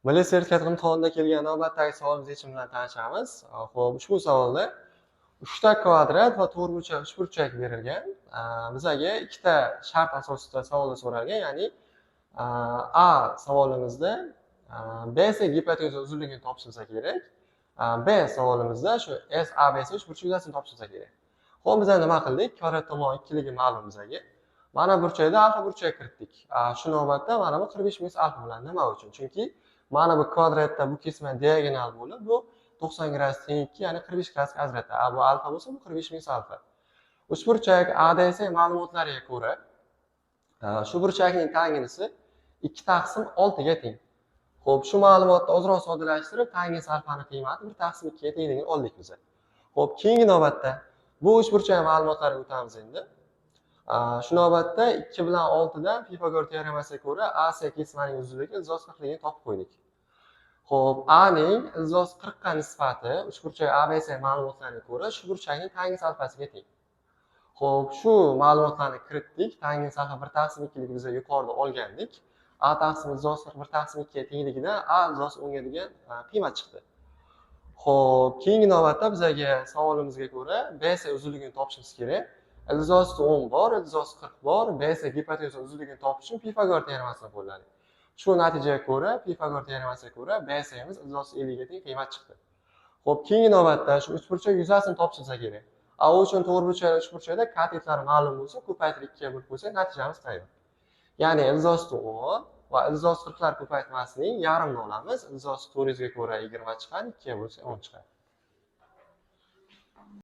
Milliy sertifikat imtihonida kelgan navbatdagi savolimiz yechimi bilan tanishamiz. Xo'p, ushbu savolda 3 ta kvadrat va to'rtburchak, uchburchak berilgan. Bizga ikkita shart asosida savolda so'ralgan, ya'ni A savolimizda BC gipotenuza uzunligini topshirsa kerak. B savolimizda shu SABC uchburchak yuzasini topshirsa kerak. Xo'p, biz nima qildik? Kvadrat tomon ikkiligi ma'lum bizga. Mana burchakda alfa burchak kiritdik. Shu navbatda mana bu 45 minus alfa bilan nima uchun? Chunki mana bu kvadratda bu kesma diagonal bo'lib, bu 90 gradus teng 2, ya'ni 45 gradusga ajratadi. Bu alfa bo'lsa, bu 45 minus alfa. Uchburchak ADC ma'lumotlariga ko'ra, shu burchakning tangensi 2 taqsim 6 ga teng. Xo'p, shu ma'lumotni ozroq soddalashtirib, tangens alfani qiymati 1 taqsim 2 ga tengligini oldik biz. Xo'p, keyingi navbatda bu uchburchak ma'lumotlariga o'tamiz endi. Shu navbatda 2 bilan 6 dan Pifagor teoremasiga ko'ra AC kesmaning uzunligi ildiz 40 ligini topib qo'ydik. Xo'p, A ning ildiz 40 ga nisbati uchburchak ABC ma'lumotlariga ko'ra shu burchakning tangens alfasiga teng. Xo'p, shu ma'lumotlarni kiritdik. Tangens alfa 1 taqsim 2 lik biz yuqorida olgandik. A taqsim ildiz 40 1 taqsim 2 ga tengligidan A ildiz 10 ga degan qiymat chiqdi. Xo'p, keyingi navbatda bizga savolimizga ko'ra BC uzunligini topishimiz kerak. Ildiz 10 bor, ildiz 40 bor. BC gipotenuza uzunligini topish uchun Pifagor teoremasini qo'lladik. Shu natijaga ko'ra, Pifagor teoremasiga ko'ra BC'miz ildiz 50 ga teng qiymat chiqdi. Xo'p, keyingi navbatda shu uchburchak yuzasini topishsa kerak. U uchun to'rtburchak va uchburchakda katetlari ma'lum bo'lsa, ko'paytirib 2 ga bo'lib qo'ysak, natijamiz tayyor. Ya'ni ildiz 10 va ildiz 40 lar ko'paytmasining yarimini olamiz. Ildiz 400 ga ko'ra 20 chiqadi, 2 ga bo'lsa 10 chiqadi.